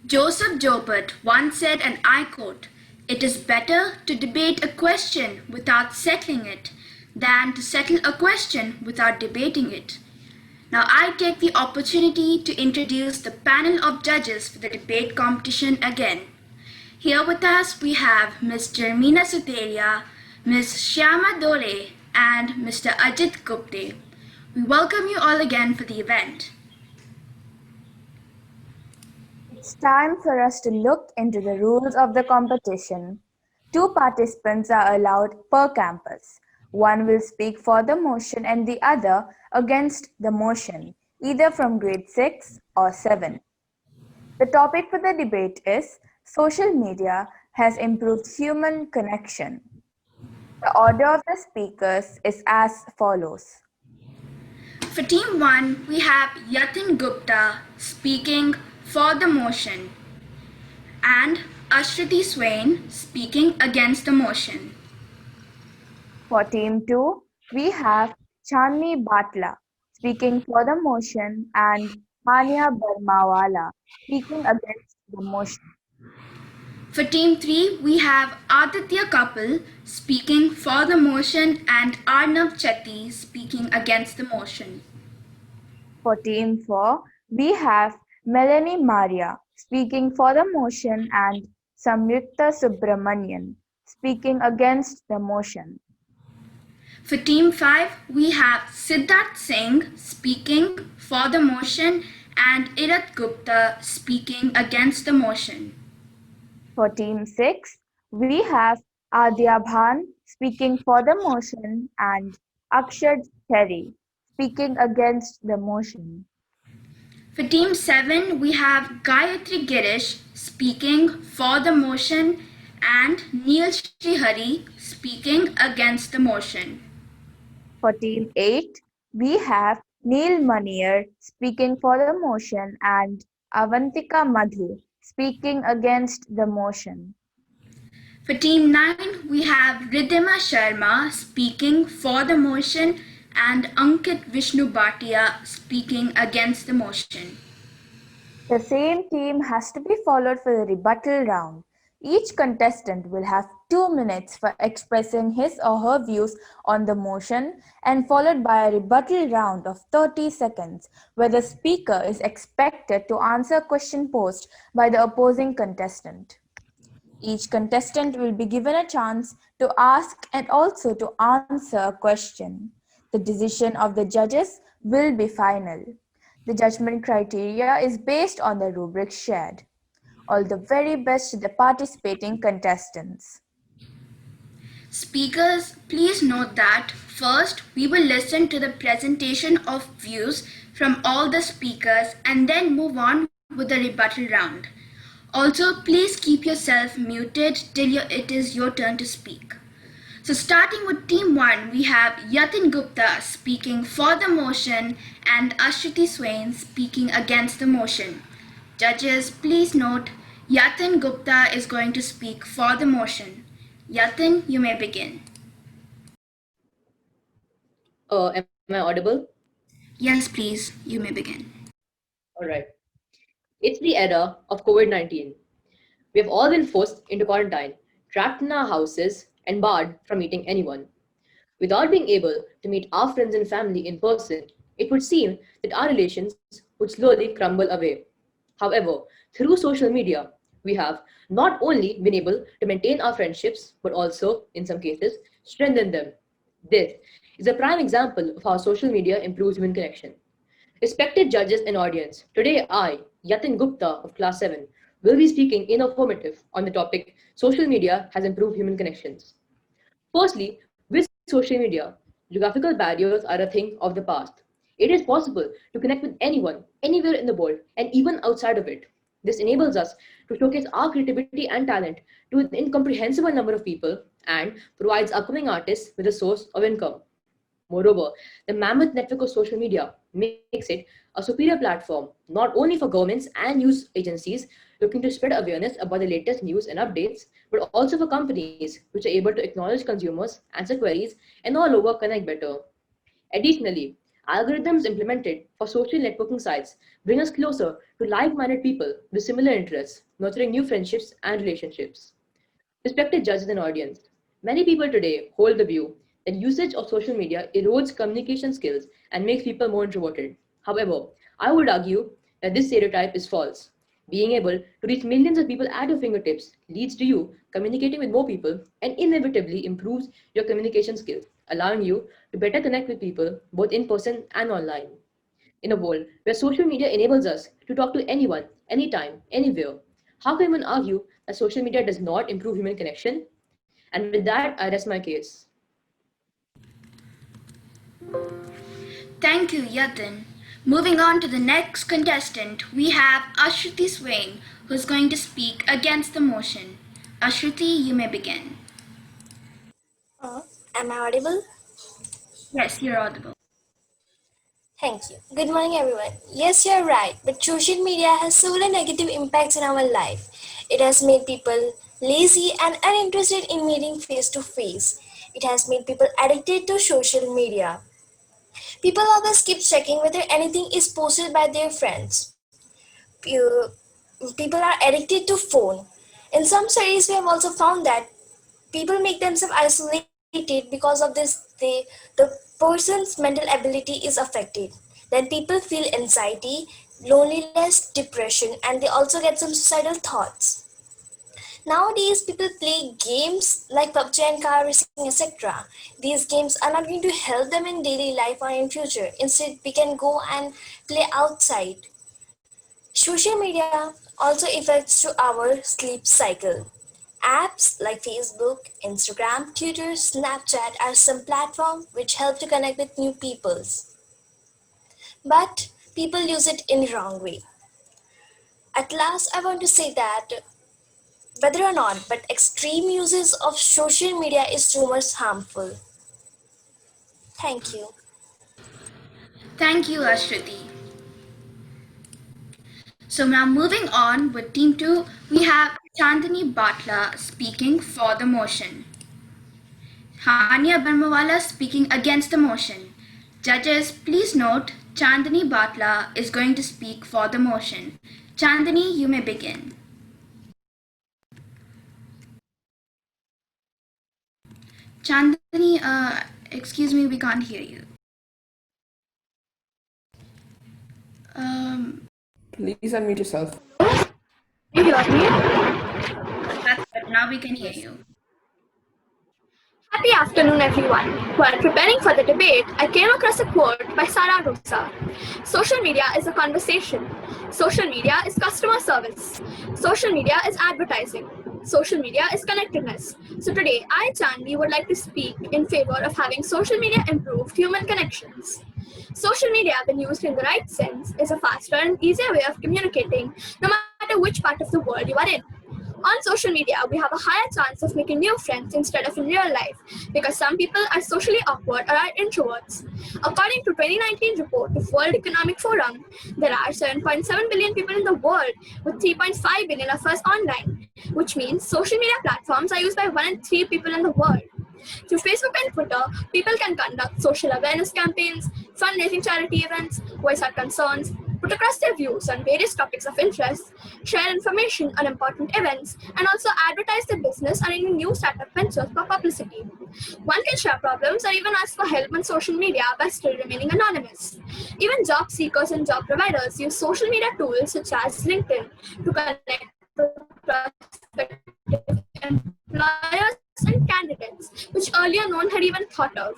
Joseph Joubert once said, and I quote, "It is better to debate a question without settling it than to settle a question without debating it." Now I take the opportunity to introduce the panel of judges for the debate competition again. Here with us we have Ms. Jermina Suteria, Ms. Shyama Dore, and Mr. Ajit Gupte. We welcome you all again for the event. It's time for us to look into the rules of the competition. 2 participants are allowed per campus. One will speak for the motion and the other against the motion, either from grade 6 or 7. The topic for the debate is Social Media Has Improved Human Connection. The order of the speakers is as follows. For Team 1, we have Yatin Gupta speaking for the motion and Ashriti Swain speaking against the motion. For Team 2, we have Chandni Batla speaking for the motion and Hania Barmawala speaking against the motion. For Team 3, we have Aditya Kapil speaking for the motion and Arnav Chetty speaking against the motion. For Team 4, we have Melanie Maria speaking for the motion and Samyukta Subramanian speaking against the motion. For Team 5, we have Siddharth Singh speaking for the motion and Irat Gupta speaking against the motion. For Team 6, we have Adya Bhan speaking for the motion and Akshad Terry speaking against the motion. For Team 7, we have Gayatri Girish speaking for the motion and Neil Srihari speaking against the motion. For Team 8, we have Neil Manier speaking for the motion and Avantika Madhu speaking against the motion. For Team 9, we have Ridhima Sharma speaking for the motion and Ankit Vishnu Bhatia speaking against the motion. The same team has to be followed for the rebuttal round. Each contestant will have 2 minutes for expressing his or her views on the motion and followed by a rebuttal round of 30 seconds where the speaker is expected to answer a question posed by the opposing contestant. Each contestant will be given a chance to ask and also to answer a question. The decision of the judges will be final. The judgment criteria is based on the rubrics shared. All the very best to the participating contestants. Speakers, please note that first we will listen to the presentation of views from all the speakers and then move on with the rebuttal round. Also, please keep yourself muted till it is your turn to speak. So starting with Team 1, we have Yatin Gupta speaking for the motion and Ashriti Swain speaking against the motion. Judges, please note, Yatin Gupta is going to speak for the motion. Yatin, you may begin. Am I audible? Yes, please, you may begin. All right. It's the era of COVID-19. We have all been forced into quarantine, trapped in our houses, and barred from meeting anyone. Without being able to meet our friends and family in person, it would seem that our relations would slowly crumble away. However, through social media, we have not only been able to maintain our friendships, but also, in some cases, strengthen them. This is a prime example of how social media improves human connection. Respected judges and audience, today I, Yatin Gupta of Class 7, will be speaking in affirmative on the topic Social Media Has Improved Human Connections. Firstly, with social media, geographical barriers are a thing of the past. It is possible to connect with anyone, anywhere in the world, and even outside of it. This enables us to showcase our creativity and talent to an incomprehensible number of people and provides upcoming artists with a source of income. Moreover, the mammoth network of social media makes it a superior platform not only for governments and news agencies looking to spread awareness about the latest news and updates, but also for companies which are able to acknowledge consumers, answer queries, and all over connect better. Additionally, Algorithms implemented for social networking sites bring us closer to like-minded people with similar interests, nurturing new friendships and relationships. Respected judges and audience, many people today hold the view that usage of social media erodes communication skills and makes people more introverted. However, I would argue that this stereotype is false. Being able to reach millions of people at your fingertips leads to you communicating with more people and inevitably improves your communication skills, allowing you to better connect with people both in person and online. In a world where social media enables us to talk to anyone, anytime, anywhere, how can one argue that social media does not improve human connection? And with that, I rest my case. Thank you, Yatin. Moving on to the next contestant, we have Ashruti Swain, who's going to speak against the motion. Ashruti, you may begin. Am I audible? Yes, you're audible. Thank you. Good morning, everyone. Yes, you're right, but social media has several negative impacts in our life. It has made people lazy and uninterested in meeting face to face. It has made people addicted to social media. People always keep checking whether anything is posted by their friends. Pe- People are addicted to phone. In some studies, we have also found that people make themselves isolated because of this the person's mental ability is affected. Then people feel anxiety, loneliness, depression, and they also get some suicidal thoughts. Nowadays people play games like PUBG and car racing, etc. These games are not going to help them in daily life or in future. Instead we can go and play outside. Social media also affects to our sleep cycle. Apps like Facebook, Instagram, Twitter, Snapchat are some platforms which help to connect with new peoples. But people use it in wrong way. At last, I want to say that whether or not, but extreme uses of social media is too much harmful. Thank you. Thank you, Ashruti. So now moving on with Team 2, we have Chandani Batla speaking for the motion. Hania Barmawala speaking against the motion. Judges, please note Chandani Batla is going to speak for the motion. Chandani, you may begin. Chandani, excuse me, we can't hear you. Please unmute yourself. You hear me? That's good. Now we can hear you. Happy afternoon, everyone. While preparing for the debate, I came across a quote by Sara Rosa. Social media is a conversation. Social media is customer service. Social media is advertising. Social media is connectedness. So today, I, Chandni, would like to speak in favor of having social media improve human connections. Social media, when used in the right sense, is a faster and easier way of communicating, no matter which part of the world you are in. On social media, we have a higher chance of making new friends instead of in real life because some people are socially awkward or are introverts. According to 2019 report of World Economic Forum, there are 7.7 billion people in the world with 3.5 billion of us online, which means social media platforms are used by 1 in 3 people in the world. Through Facebook and Twitter, people can conduct social awareness campaigns, fundraising charity events, voice out concerns, put across their views on various topics of interest, share information on important events, and also advertise their business or any new startup ventures for publicity. One can share problems or even ask for help on social media by still remaining anonymous. Even job seekers and job providers use social media tools such as LinkedIn to connect with prospective employers and candidates, which earlier no one had even thought of.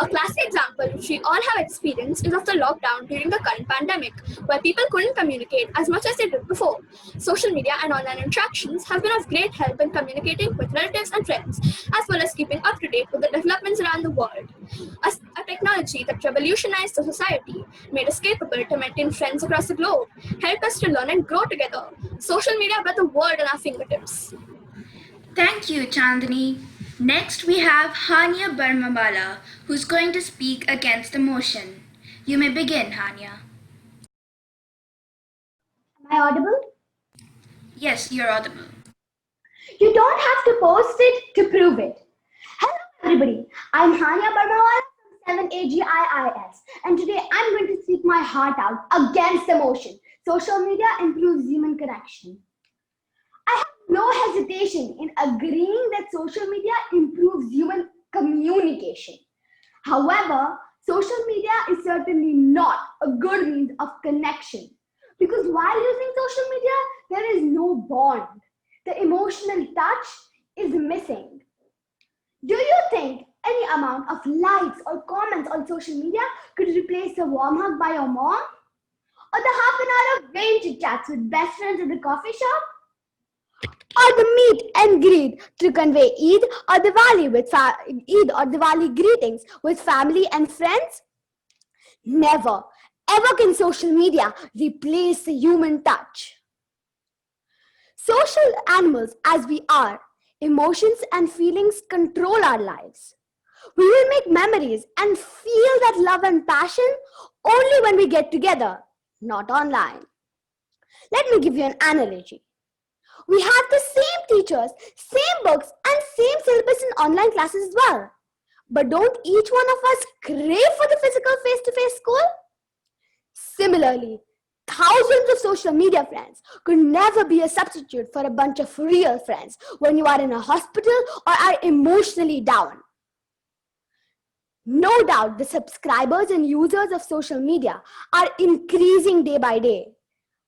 A classic example, which we all have experienced, is of the lockdown during the current pandemic, where people couldn't communicate as much as they did before. Social media and online interactions have been of great help in communicating with relatives and friends, as well as keeping up to date with the developments around the world. A technology that revolutionized the society, made us capable to maintain friends across the globe, helped us to learn and grow together. Social media brought the world at our fingertips. Thank you, Chandani. Next, we have Hania Barmawala, who's going to speak against the motion. You may begin, Hania. Am I audible? Yes, you're audible. You don't have to post it to prove it. Hello, everybody. I'm Hania Barmawala from GIIS, and today I'm going to speak my heart out against the motion. Social media improves human connection. I have no hesitation in agreeing that social media improves human communication. However, social media is certainly not a good means of connection because while using social media, there is no bond. The emotional touch is missing. Do you think any amount of likes or comments on social media could replace a warm hug by your mom? Or the half an hour of vain chats with best friends at the coffee shop? Or the meet and greet to convey Eid or Diwali greetings with family and friends? Never, ever can social media replace the human touch. Social animals as we are, emotions and feelings control our lives. We will make memories and feel that love and passion only when we get together, not online. Let me give you an analogy. We have the same teachers, same books, and same syllabus in online classes as well. But don't each one of us crave for the physical face-to-face school? Similarly, thousands of social media friends could never be a substitute for a bunch of real friends when you are in a hospital or are emotionally down. No doubt the subscribers and users of social media are increasing day by day.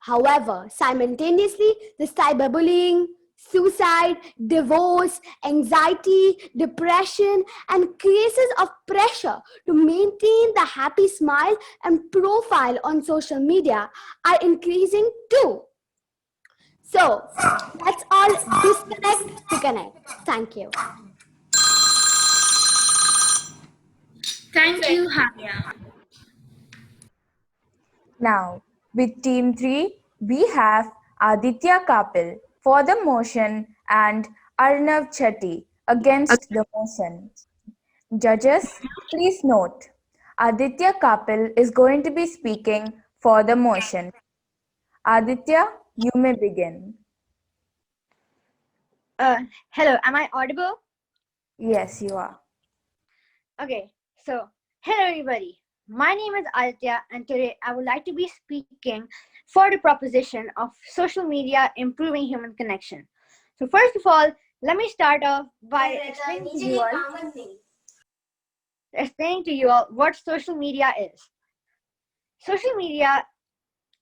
However, simultaneously, the cyberbullying, suicide, divorce, anxiety, depression, and cases of pressure to maintain the happy smile and profile on social media are increasing too. So, let's all disconnect to connect. Thank you. Thank you, Hamia. Now, with Team 3, we have Aditya Kapil for the motion and Arnav Chetty against the motion. Judges, please note, Aditya Kapil is going to be speaking for the motion. Aditya, you may begin. Hello, am I audible? Yes, you are. Okay, so hello everybody. My name is Aditya, and today I would like to be speaking for the proposition of social media improving human connection. So first of all, let me start off by explaining to you all what social media is. Social media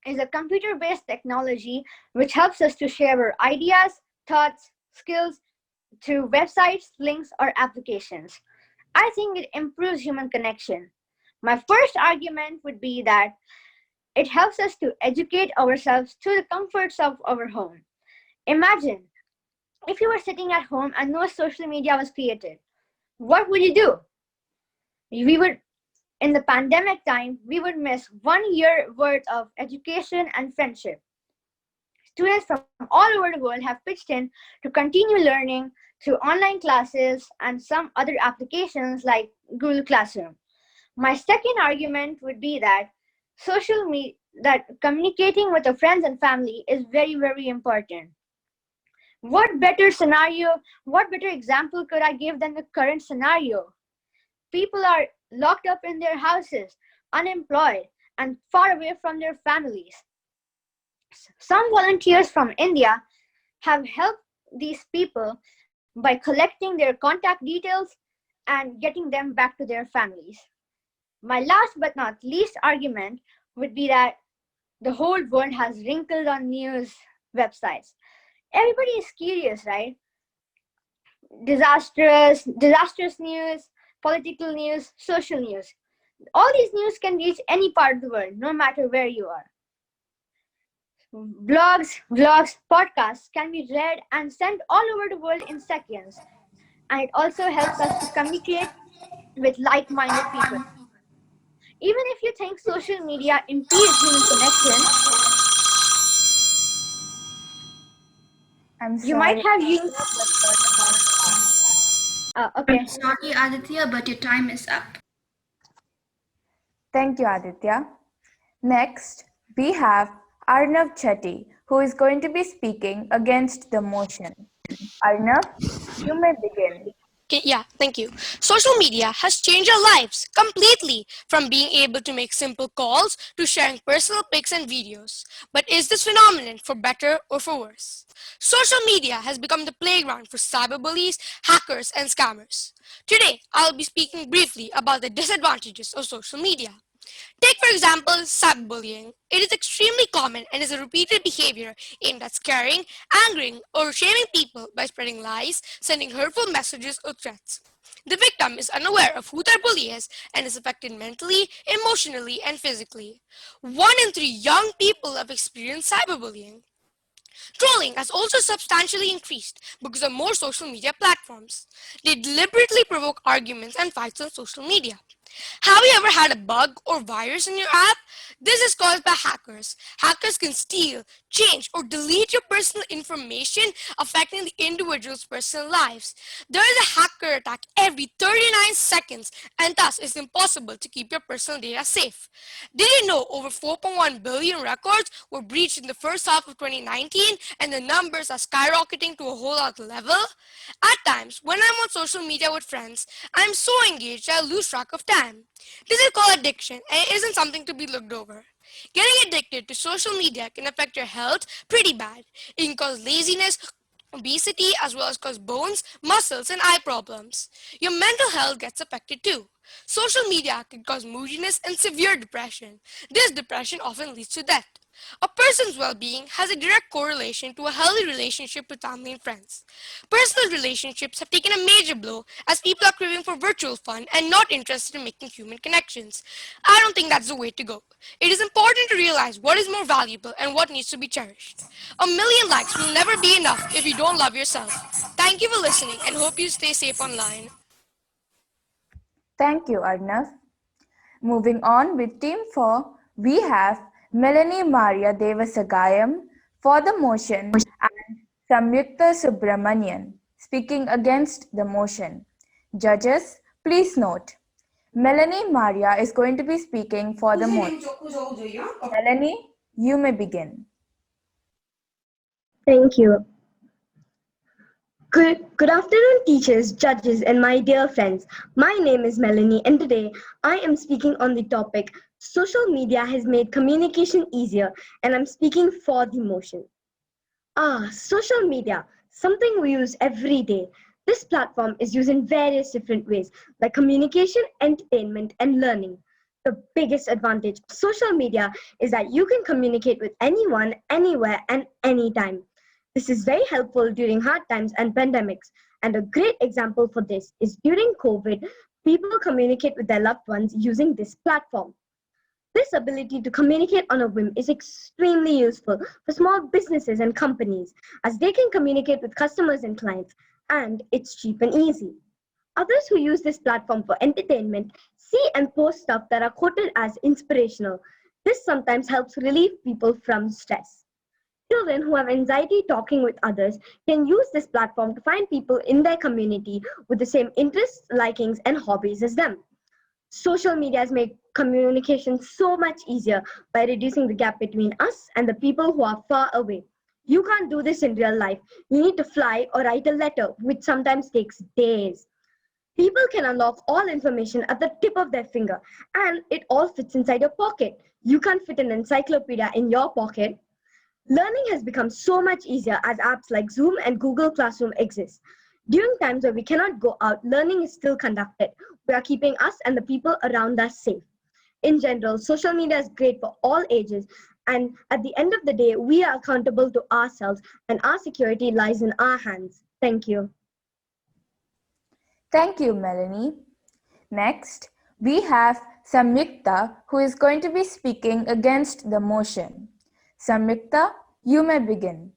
is a computer-based technology which helps us to share our ideas, thoughts, skills through websites, links, or applications. I think it improves human connection. My first argument would be that it helps us to educate ourselves to the comforts of our home. Imagine if you were sitting at home and no social media was created. What would you do? In the pandemic time, we would miss 1 year worth of education and friendship. Students from all over the world have pitched in to continue learning through online classes and some other applications like Google Classroom. My second argument would be that that communicating with our friends and family is very, very important. What better example could I give than the current scenario? People are locked up in their houses, unemployed, and far away from their families. Some volunteers from India have helped these people by collecting their contact details and getting them back to their families. My last but not least argument would be that the whole world has wrinkled on news websites. Everybody is curious, right? Disastrous news, political news, social news. All these news can reach any part of the world, no matter where you are. Blogs, vlogs, podcasts can be read and sent all over the world in seconds. And it also helps us to communicate with like-minded people. Even if you think social media impedes human connection, you might have used... okay. I'm sorry, Aditya, but your time is up. Thank you, Aditya. Next, we have Arnav Chetty, who is going to be speaking against the motion. Arnav, you may begin. Okay, yeah, thank you. Social media has changed our lives completely, from being able to make simple calls to sharing personal pics and videos. But is this phenomenon for better or for worse? Social media has become the playground for cyberbullies, hackers, and scammers. Today, I'll be speaking briefly about the disadvantages of social media. Take, for example, cyberbullying. It is extremely common and is a repeated behavior aimed at scaring, angering, or shaming people by spreading lies, sending hurtful messages, or threats. The victim is unaware of who their bully is and is affected mentally, emotionally, and physically. 1 in 3 young people have experienced cyberbullying. Trolling has also substantially increased because of more social media platforms. They deliberately provoke arguments and fights on social media. Have you ever had a bug or virus in your app? This is caused by hackers. Hackers can steal, change, or delete your personal information, affecting the individual's personal lives. There is a hacker attack every 39 seconds, and thus it's impossible to keep your personal data safe. Did you know over 4.1 billion records were breached in the first half of 2019, and the numbers are skyrocketing to a whole other level? At times, when I'm on social media with friends, I'm so engaged I lose track of time. This is called addiction, and it isn't something to be looked over. Getting addicted to social media can affect your health pretty bad. It can cause laziness, obesity, as well as cause bones, muscles, and eye problems. Your mental health gets affected too. Social media can cause moodiness and severe depression. This depression often leads to death. A person's well-being has a direct correlation to a healthy relationship with family and friends. Personal relationships have taken a major blow as people are craving for virtual fun and not interested in making human connections. I don't think that's the way to go. It is important to realize what is more valuable and what needs to be cherished. 1 million likes will never be enough if you don't love yourself. Thank you for listening and hope you stay safe online. Thank you, Arnav. Moving on with Team 4, we have Melanie Maria Devasagayam for the motion and Samyukta Subramanian speaking against the motion. Judges, please note, Melanie Maria is going to be speaking for the motion. Melanie, you may begin. Thank you. Good afternoon, teachers, judges, and my dear friends. My name is Melanie, and today I am speaking on the topic social media has made communication easier, and I'm speaking for the motion. Social media, something we use every day. This platform is used in various different ways, like communication, entertainment, and learning. The biggest advantage of social media is that you can communicate with anyone, anywhere, and anytime. This is very helpful during hard times and pandemics. And a great example for this is during COVID, people communicate with their loved ones using this platform. This ability to communicate on a whim is extremely useful for small businesses and companies, as they can communicate with customers and clients, and it's cheap and easy. Others who use this platform for entertainment see and post stuff that are quoted as inspirational. This sometimes helps relieve people from stress. Children who have anxiety talking with others can use this platform to find people in their community with the same interests, likings, and hobbies as them. Social media has made communication so much easier by reducing the gap between us and the people who are far away. You can't do this in real life. You need to fly or write a letter, which sometimes takes days. People can unlock all information at the tip of their finger, and it all fits inside your pocket. You can't fit an encyclopedia in your pocket. Learning has become so much easier as apps like Zoom and Google Classroom exist. During times where we cannot go out, learning is still conducted. We are keeping us and the people around us safe. In general, social media is great for all ages, and at the end of the day, we are accountable to ourselves, and our security lies in our hands. Thank you. Thank you, Melanie. Next, we have Samyukta, who is going to be speaking against the motion. Samyukta, you may begin.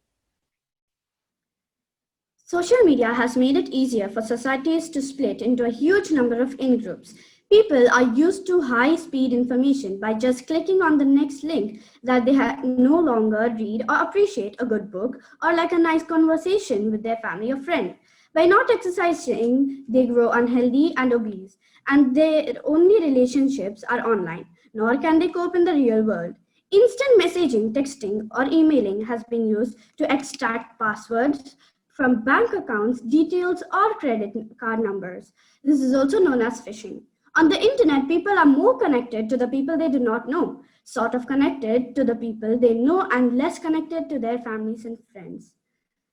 Social media has made it easier for societies to split into a huge number of in-groups. People are used to high-speed information by just clicking on the next link that they no longer read or appreciate a good book or like a nice conversation with their family or friend. By not exercising, they grow unhealthy and obese, and their only relationships are online, nor can they cope in the real world. Instant messaging, texting, or emailing has been used to extract passwords, from bank accounts, details, or credit card numbers. This is also known as phishing. On the internet, people are more connected to the people they do not know, sort of connected to the people they know, and less connected to their families and friends.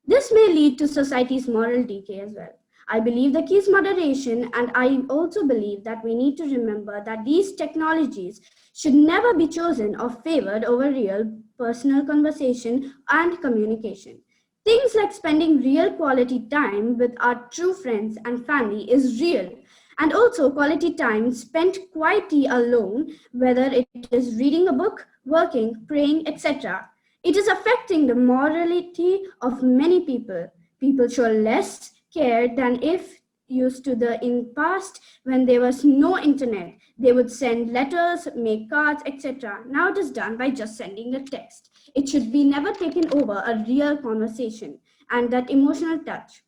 This may lead to society's moral decay as well. I believe the key is moderation, and I also believe that we need to remember that these technologies should never be chosen or favored over real personal conversation and communication. Things like spending real quality time with our true friends and family is real, and also quality time spent quietly alone, whether it is reading a book, working, praying, etc. It is affecting the morality of many people. People show less care than if used to the in past when there was no internet. They would send letters, make cards, etc. Now it is done by just sending a text. It should be never taken over a real conversation and that emotional touch.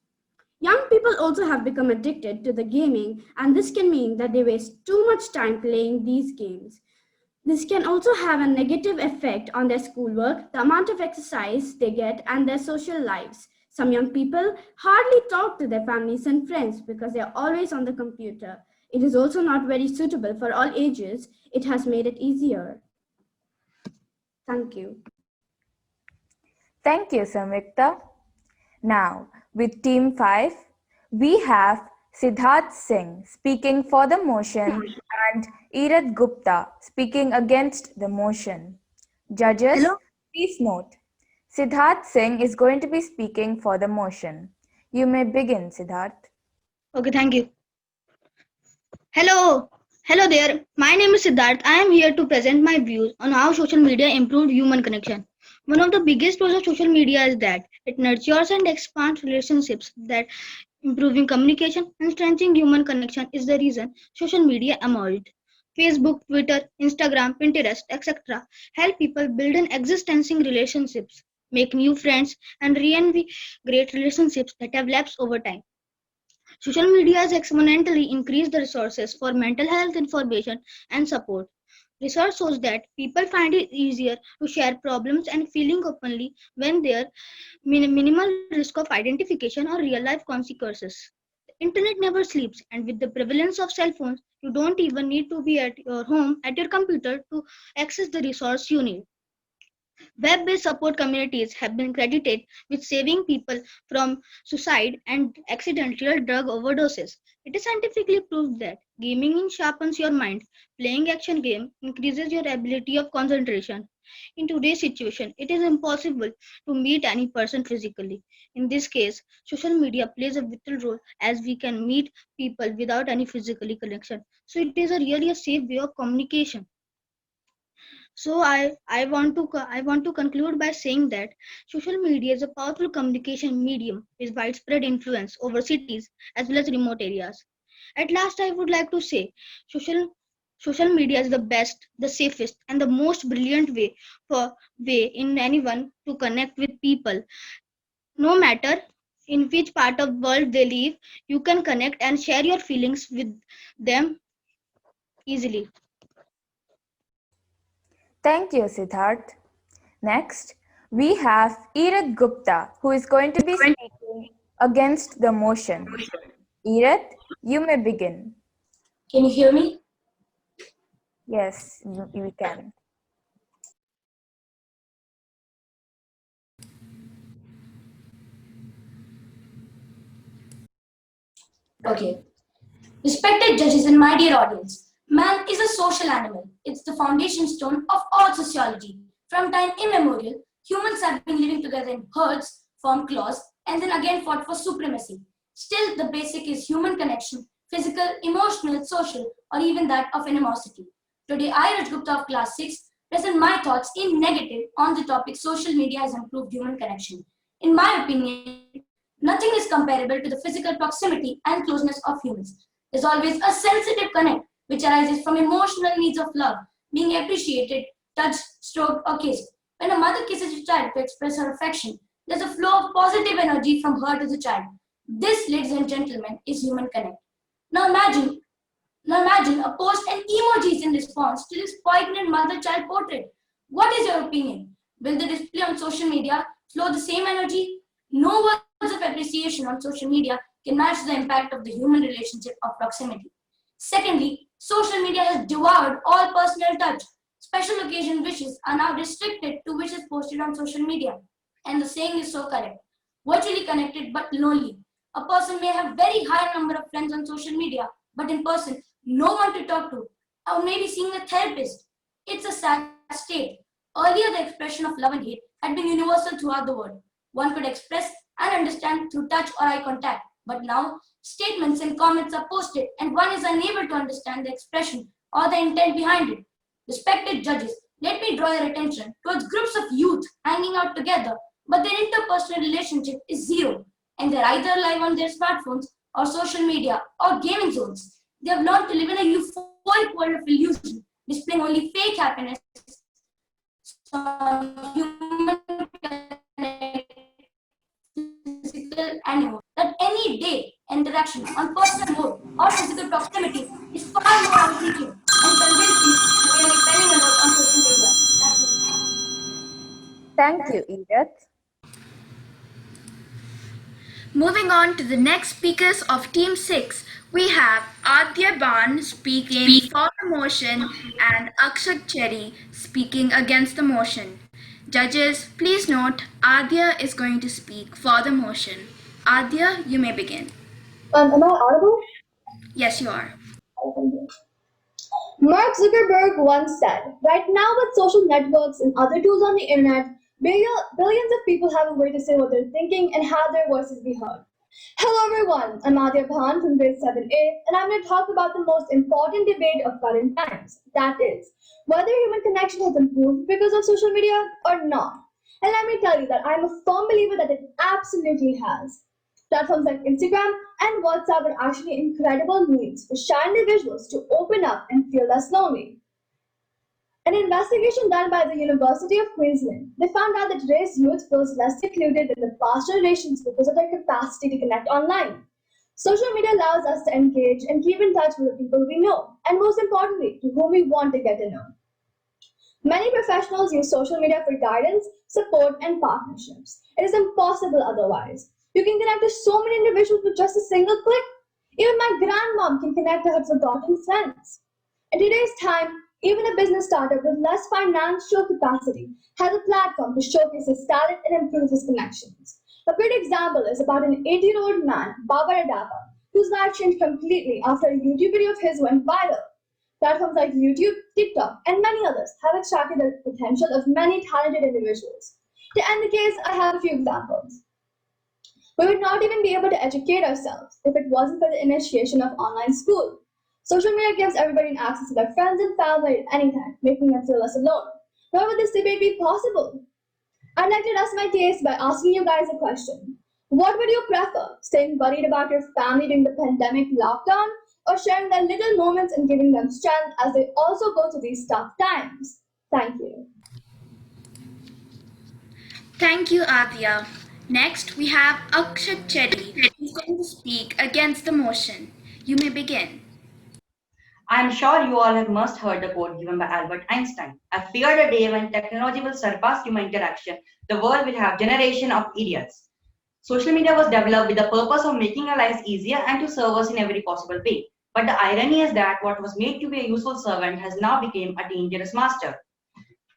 Young people also have become addicted to the gaming, and this can mean that they waste too much time playing these games. This can also have a negative effect on their schoolwork, the amount of exercise they get, and their social lives. Some young people hardly talk to their families and friends because they are always on the computer. It is also not very suitable for all ages. It has made it easier. Thank you. Thank you, Samyukta. Now, with Team 5, we have Siddharth Singh speaking for the motion and Irat Gupta speaking against the motion. Judges, please note, Siddharth Singh is going to be speaking for the motion. You may begin, Siddharth. Okay, thank you. Hello there. My name is Siddharth. I am here to present my views on how social media improved human connection. One of the biggest roles of social media is that it nurtures and expands relationships, that improving communication and strengthening human connection is the reason social media emerged. Facebook, Twitter, Instagram, Pinterest, etc. help people build and existing relationships, make new friends, and reinvigorate relationships that have lapsed over time. Social media has exponentially increased the resources for mental health information and support. Research shows that people find it easier to share problems and feeling openly when there minimal risk of identification or real life consequences. The internet never sleeps, and with the prevalence of cell phones, you don't even need to be at your home at your computer to access the resource you need. Web-based support communities have been credited with saving people from suicide and accidental drug overdoses. It is scientifically proved that gaming sharpens your mind. Playing action game increases your ability of concentration. In today's situation, it is impossible to meet any person physically. In this case, social media plays a vital role as we can meet people without any physical connection. So it is really a safe way of communication. So I want to conclude by saying that social media is a powerful communication medium with widespread influence over cities as well as remote areas. At last, I would like to say social media is the best, the safest, and the most brilliant way in anyone to connect with people. No matter in which part of world they live, you can connect and share your feelings with them easily. Thank you, Siddharth. Next, we have Irat Gupta, who is going to be speaking against the motion. Irat, you may begin. Can you hear me? Yes, we can. Okay. Respected judges and my dear audience, man is a social animal. It's the foundation stone of all sociology. From time immemorial, humans have been living together in herds, formed clans, and then again fought for supremacy. Still, the basic is human connection, physical, emotional, social, or even that of animosity. Today, I, Raj Gupta of class 6, present my thoughts in negative on the topic social media has improved human connection. In my opinion, nothing is comparable to the physical proximity and closeness of humans. There's always a sensitive connect which arises from emotional needs of love, being appreciated, touched, stroked, or kissed. When a mother kisses a child to express her affection, there's a flow of positive energy from her to the child. This, ladies and gentlemen, is human connect. Now imagine a post and emojis in response to this poignant mother-child portrait. What is your opinion? Will the display on social media flow the same energy? No words of appreciation appreciation on social media can match the impact of the human relationship of proximity. Secondly, social media has devoured all personal touch. Special occasion wishes are now restricted to wishes posted on social media. And the saying is so correct. Virtually connected but lonely. A person may have very high number of friends on social media, but in person, no one to talk to, or maybe seeing a therapist. It's a sad state. Earlier, the expression of love and hate had been universal throughout the world. One could express and understand through touch or eye contact. But now, statements and comments are posted, and one is unable to understand the expression or the intent behind it. Respected judges, let me draw your attention towards groups of youth hanging out together, but their interpersonal relationship is zero, and they're either live on their smartphones or social media or gaming zones. They have learned to live in a euphoric world of illusion, displaying only fake happiness on human physical animal. That any day interaction on personal mode or physical proximity is far more outreaching and convincing than really spending a lot on social media. Thank you, Edith. Moving on to the next speakers of Team 6, we have Adya Ban speaking for the motion and Akshat Cherry speaking against the motion. Judges, please note Adya is going to speak for the motion. Adya, you may begin. Am I audible? Yes, you are. Mark Zuckerberg once said, right now with social networks and other tools on the internet, billions of people have a way to say what they're thinking and have their voices be heard. Hello everyone, I'm Adya Bhan from grade 7A, and I'm going to talk about the most important debate of current times. That is, whether human connection has improved because of social media or not. And let me tell you that I'm a firm believer that it absolutely has. Platforms like Instagram and WhatsApp are actually incredible means for shy individuals to open up and feel less lonely. An investigation done by the University of Queensland, they found out that today's youth feels less secluded than the past generations because of their capacity to connect online. Social media allows us to engage and keep in touch with the people we know, and most importantly, to whom we want to get to know. Many professionals use social media for guidance, support, and partnerships. It is impossible otherwise. You can connect to so many individuals with just a single click. Even my grandmom can connect to her forgotten friends. In today's time, even a business startup with less financial capacity has a platform to showcase his talent and improve his connections. A great example is about an 80-year-old man, Baba Radava, whose life changed completely after a YouTube video of his went viral. Platforms like YouTube, TikTok, and many others have extracted the potential of many talented individuals. To end the case, I have a few examples. We would not even be able to educate ourselves if it wasn't for the initiation of online school. Social media gives everybody access to their friends and family at any time, making them feel less alone. Nor would this debate be possible. I'd like to rest my case by asking you guys a question. What would you prefer, staying worried about your family during the pandemic lockdown, or sharing their little moments and giving them strength as they also go through these tough times? Thank you. Thank you, Adya. Next, we have Akshat Cherry, who's going to speak against the motion. You may begin. I am sure you all have must heard the quote given by Albert Einstein. I fear the day when technology will surpass human interaction. The world will have generation of idiots. Social media was developed with the purpose of making our lives easier and to serve us in every possible way. But the irony is that what was made to be a useful servant has now become a dangerous master.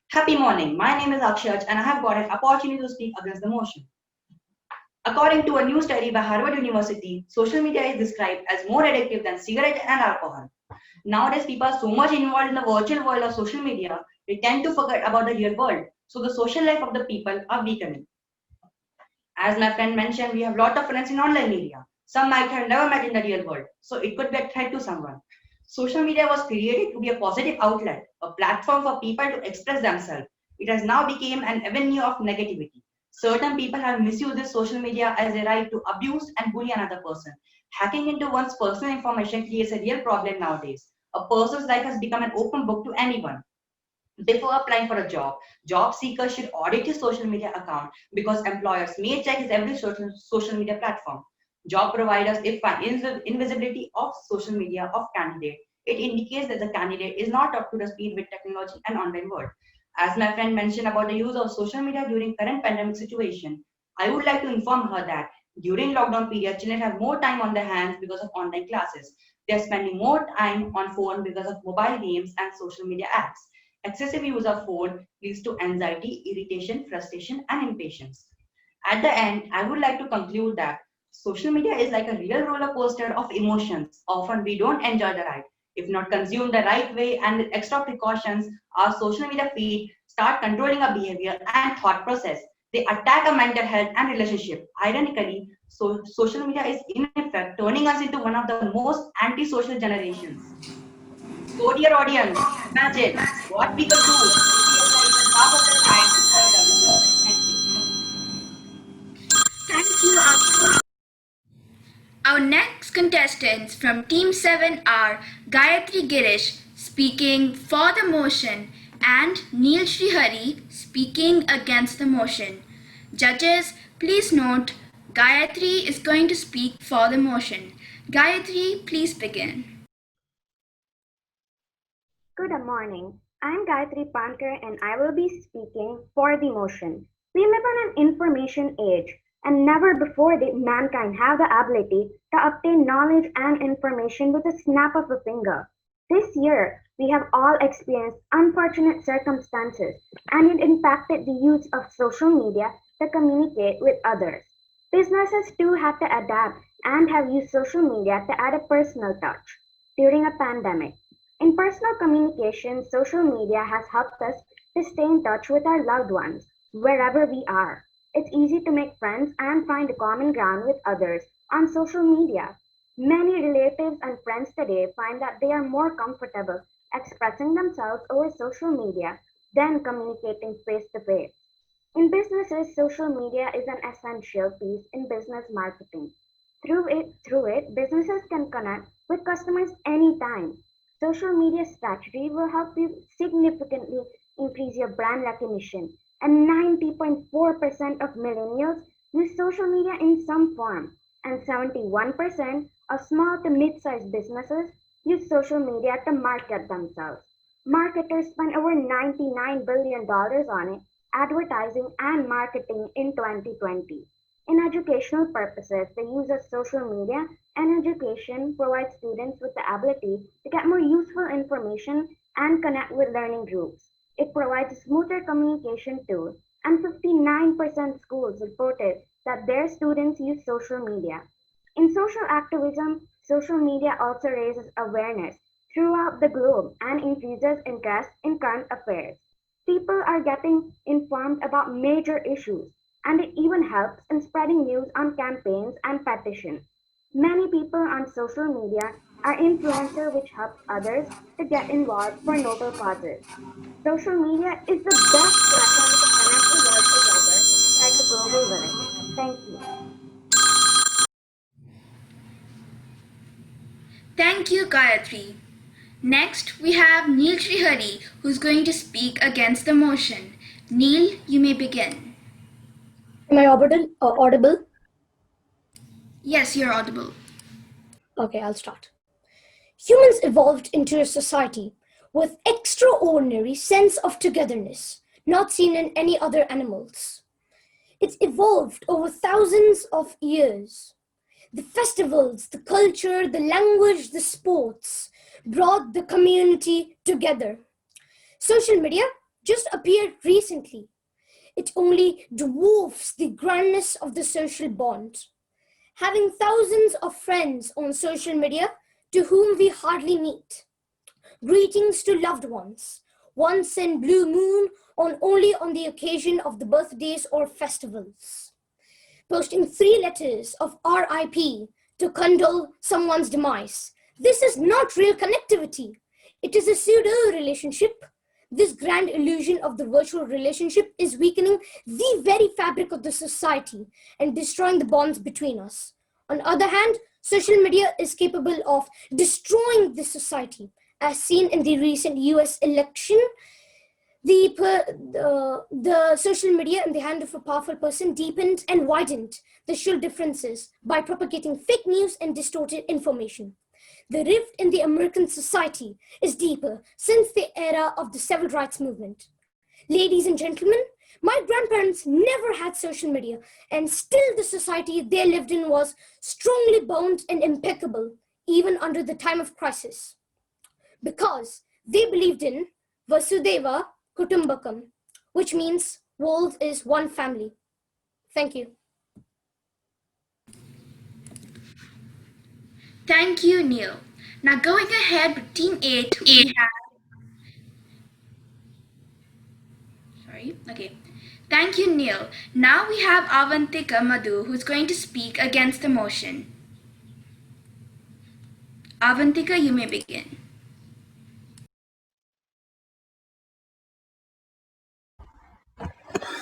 Happy morning. My name is Akshat and I have got an opportunity to speak against the motion. According to a new study by Harvard University, social media is described as more addictive than cigarette and alcohol. Nowadays, people are so much involved in the virtual world of social media, they tend to forget about the real world. So the social life of the people are weakening. As my friend mentioned, we have a lot of friends in online media. Some might have never met in the real world, so it could be a threat to someone. Social media was created to be a positive outlet, a platform for people to express themselves. It has now become an avenue of negativity. Certain people have misused this social media as a right to abuse and bully another person. Hacking into one's personal information creates a real problem nowadays. A person's life has become an open book to anyone. Before applying for a job seekers should audit his social media account because employers may check his every social media platform. Job providers, if find invisibility of social media of candidate, it indicates that the candidate is not up to the speed with technology and online world. As my friend mentioned about the use of social media during current pandemic situation, I would like to inform her that During lockdown period, children have more time on their hands because of online classes. They are spending more time on phone because of mobile games and social media apps. Excessive use of phone leads to anxiety, irritation, frustration, and impatience. At the end, I would like to conclude that social media is like a real roller coaster of emotions. Often we don't enjoy the ride. If not consumed the right way and with extra precautions, our social media feed start controlling our behavior and thought process. They attack our mental health and relationship. Ironically, social media is in effect turning us into one of the most antisocial generations. So, dear audience, imagine what we could do if we applied just half of the time to self-development. Thank you. Thank you. Our next contestants from Team 7 are Gayatri Girish speaking for the motion and Neil Srihari speaking against the motion. Judges, please note Gayatri is going to speak for the motion. Gayatri, please begin. Good morning. I'm Gayatri Pankar and I will be speaking for the motion. We live in an information age and never before did mankind have the ability to obtain knowledge and information with a snap of a finger. This year, we have all experienced unfortunate circumstances and it impacted the use of social media to communicate with others. Businesses too had to adapt and have used social media to add a personal touch during a pandemic. In personal communication, social media has helped us to stay in touch with our loved ones wherever we are. It's easy to make friends and find a common ground with others on social media. Many relatives and friends today find that they are more comfortable expressing themselves over social media than communicating face to face. In businesses, social media is an essential piece in business marketing. Through it, businesses can connect with customers anytime. Social media strategy will help you significantly increase your brand recognition, and 90.4% of millennials use social media in some form, and 71% of small to mid-sized businesses use social media to market themselves. Marketers spend over $99 billion on it, advertising and marketing in 2020. In educational purposes, the use of social media and education provides students with the ability to get more useful information and connect with learning groups. It provides a smoother communication tool, and 59% schools reported that their students use social media. In social activism, social media also raises awareness throughout the globe and increases interest in current affairs. People are getting informed about major issues, and it even helps in spreading news on campaigns and petitions. Many people on social media are influencers, which helps others to get involved for noble causes. Social media is the best platform to connect the world together like a global village. Thank you. Thank you, Gayatri. Next, we have Neil Srihari, who's going to speak against the motion. Neil, you may begin. Am I audible? Yes, you're audible. Okay, I'll start. Humans evolved into a society with extraordinary sense of togetherness, not seen in any other animals. It's evolved over thousands of years. The festivals, the culture, the language, the sports brought the community together. Social media just appeared recently. It only dwarfs the grandness of the social bond. Having thousands of friends on social media to whom we hardly meet. Greetings to loved ones, once in blue moon or only on the occasion of the birthdays or festivals. Posting 3 letters of RIP to condole someone's demise. This is not real connectivity. It is a pseudo relationship. This grand illusion of the virtual relationship is weakening the very fabric of the society and destroying the bonds between us. On the other hand, social media is capable of destroying the society, as seen in the recent US election. The social media in the hand of a powerful person deepened and widened the social differences by propagating fake news and distorted information. The rift in the American society is deeper since the era of the civil rights movement. Ladies and gentlemen, My grandparents never had social media, and still the society they lived in was strongly bound and impeccable, even under the time of crisis. Because they believed in Vasudeva Kutumbakam, which means world is one family. Thank you. Thank you, Neil. Now going ahead with Team 8, we have... Sorry, okay. Thank you, Neil. Now we have Avantika Madhu, who's going to speak against the motion. Avantika, you may begin.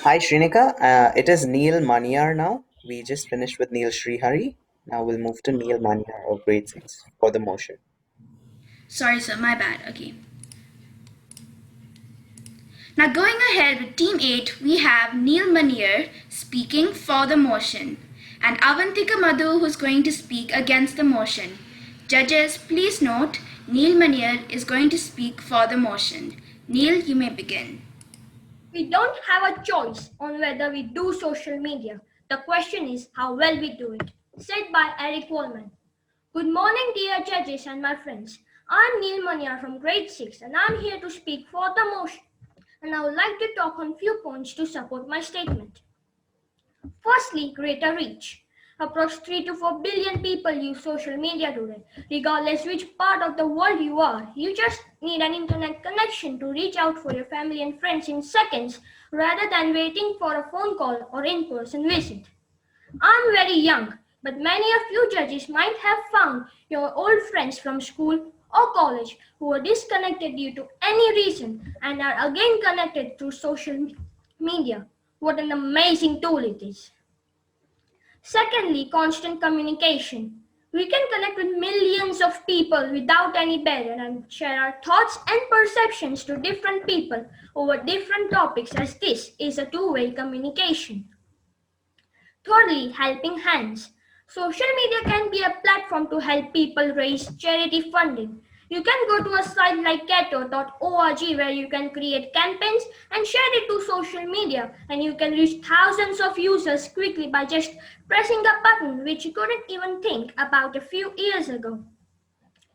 Hi Shrinika, it is Neil Maniyar now. We just finished with Neil Srihari. Now we'll move to Neil Maniyar of grade 6 for the motion. Sorry, sir, my bad. Okay. Now going ahead with Team 8, we have Neil Manier speaking for the motion and Avantika Madhu who's going to speak against the motion. Judges, please note, Neil Manier is going to speak for the motion. Neil, you may begin. We don't have a choice on whether we do social media. The question is how well we do it. Said by Eric Coleman. Good morning, dear judges and my friends. I'm Neil Mania from grade 6 and I'm here to speak for the motion. And I would like to talk on few points to support my statement. Firstly, greater reach. Approx 3 to 4 billion people use social media today. Regardless which part of the world you are, you just need an internet connection to reach out for your family and friends in seconds rather than waiting for a phone call or in-person visit. I'm very young, but many of you judges might have found your old friends from school or college who were disconnected due to any reason and are again connected through social media. What an amazing tool it is. Secondly, constant communication. We can connect with millions of people without any barrier and share our thoughts and perceptions to different people over different topics, as this is a two-way communication. Thirdly, helping hands. Social media can be a platform to help people raise charity funding. You can go to a site like Cato.org where you can create campaigns and share it to social media, and you can reach thousands of users quickly by just pressing a button which you couldn't even think about a few years ago.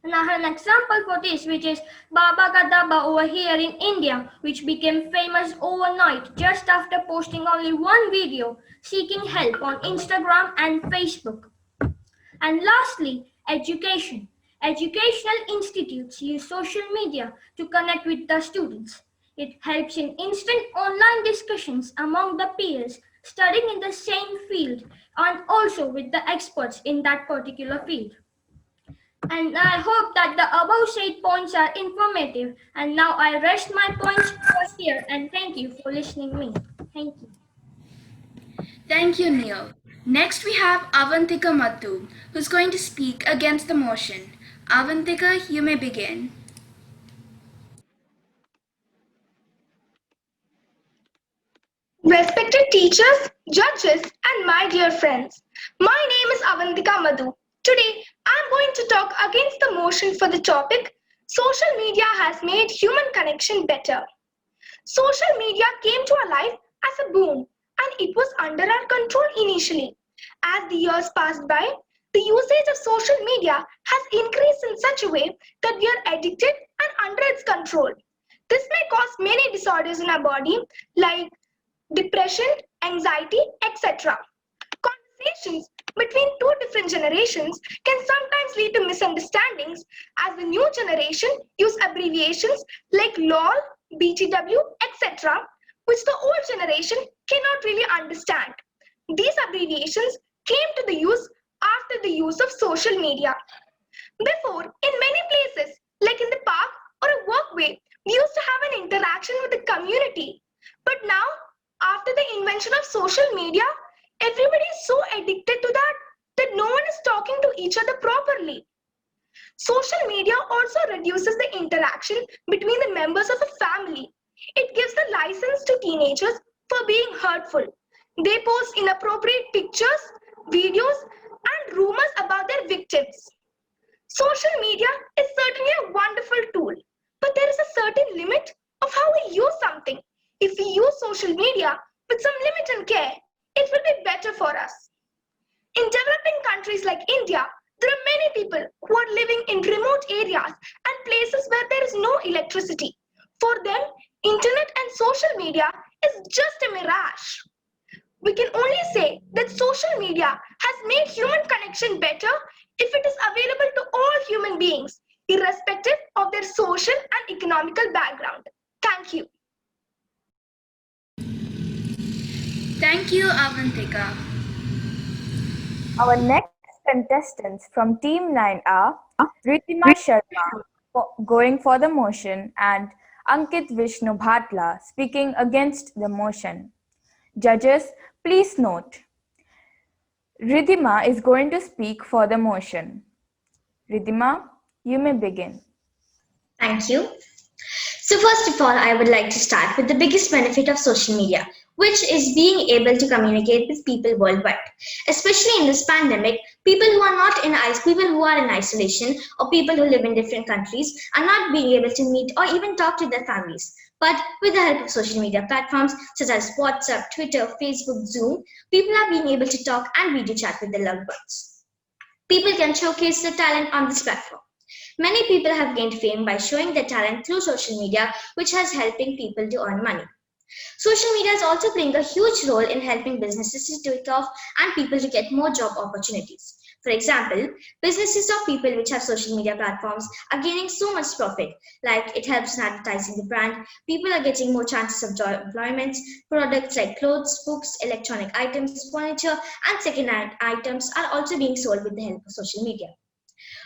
And I have an example for this, which is Baba Gadaba over here in India, which became famous overnight just after posting only one video seeking help on Instagram and Facebook. And lastly, education. Educational institutes use social media to connect with the students. It helps in instant online discussions among the peers studying in the same field and also with the experts in that particular field. And I hope that the above said points are informative. And now I rest my points here and thank you for listening to me. Thank you. Thank you, Neil. Next we have Avantika Madhu, who's going to speak against the motion. Avantika, you may begin. Respected teachers, judges, and my dear friends, my name is Avantika Madhu. Today, I'm going to talk against the motion for the topic, Social Media Has Made Human Connection Better. Social media came to our life as a boon, and it was under our control initially. As the years passed by, the usage of social media has increased in such a way that we are addicted and under its control. This may cause many disorders in our body like depression, anxiety, etc. Conversations between two different generations can sometimes lead to misunderstandings as the new generation use abbreviations like LOL, BTW, etc., which the old generation cannot really understand. These abbreviations came to the use after the use of social media. Before, in many places, like in the park or a walkway, we used to have an interaction with the community. But now, after the invention of social media, everybody is so addicted to that no one is talking to each other properly. Social media also reduces the interaction between the members of a family. It gives the license to teenagers for being hurtful. They post inappropriate pictures, videos, and rumors about their victims. Social media is certainly a wonderful tool, but there is a certain limit of how we use something. If we use social media and care, it will be better for us. In developing countries like India, there are many people who are living in remote areas and places where there is no electricity. For them, internet and social media is just a mirage. We can only say that social media has made human connection better if it is available to all human beings, irrespective of their social and economical background. Thank you. Thank you, Avantika. Our next contestants from Team 9 are Ritima Sharma going for the motion and Ankit Vishnu Bhatla speaking against the motion. Judges, please note, Ridhima is going to speak for the motion. Ridhima, you may begin. Thank you. So first of all, I would like to start with the biggest benefit of social media, which is being able to communicate with people worldwide. Especially in this pandemic, people who are in isolation or people who live in different countries are not being able to meet or even talk to their families. But with the help of social media platforms such as WhatsApp, Twitter, Facebook, Zoom, people are being able to talk and video chat with their loved ones. People can showcase their talent on this platform. Many people have gained fame by showing their talent through social media, which has helping people to earn money. Social media is also playing a huge role in helping businesses to take off and people to get more job opportunities. For example, businesses or people which have social media platforms are gaining so much profit, like it helps in advertising the brand, people are getting more chances of job employment, products like clothes, books, electronic items, furniture, and second-hand items are also being sold with the help of social media.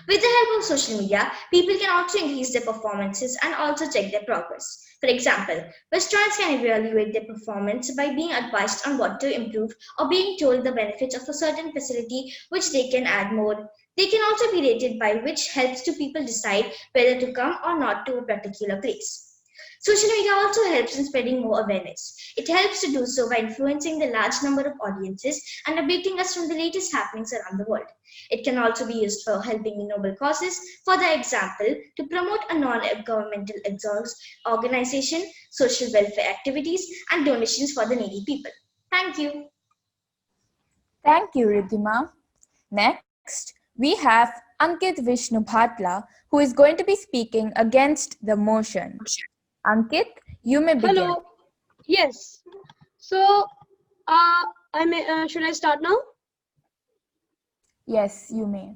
With the help of social media, people can also increase their performances and also check their progress. For example, restaurants can evaluate their performance by being advised on what to improve or being told the benefits of a certain facility which they can add more. They can also be rated by, which helps to people decide whether to come or not to a particular place. Social media also helps in spreading more awareness. It helps to do so by influencing the large number of audiences and updating us from the latest happenings around the world. It can also be used for helping in noble causes, for the example, to promote a non-governmental organization, social welfare activities, and donations for the needy people. Thank you. Thank you, Ridhima. Next, we have Ankit Vishnu Bhatla, who is going to be speaking against the motion. Ankit, you may begin. Hello. Yes. So, should I start now? Yes, you may.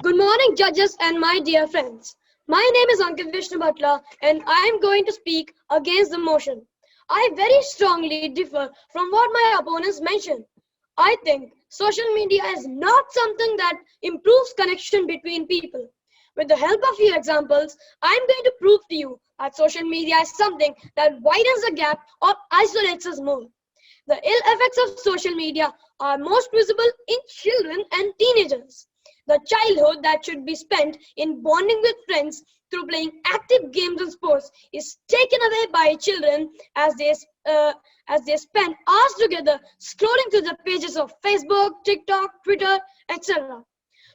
Good morning, judges and my dear friends. My name is Ankit Vishnu Bhatla, and I am going to speak against the motion. I very strongly differ from what my opponents mentioned. I think social media is not something that improves connection between people. With the help of few examples, I am going to prove to you that social media is something that widens the gap or isolates us more. The ill effects of social media are most visible in children and teenagers. The childhood that should be spent in bonding with friends through playing active games and sports is taken away by children as they spend hours together scrolling through the pages of Facebook, TikTok, Twitter, etc.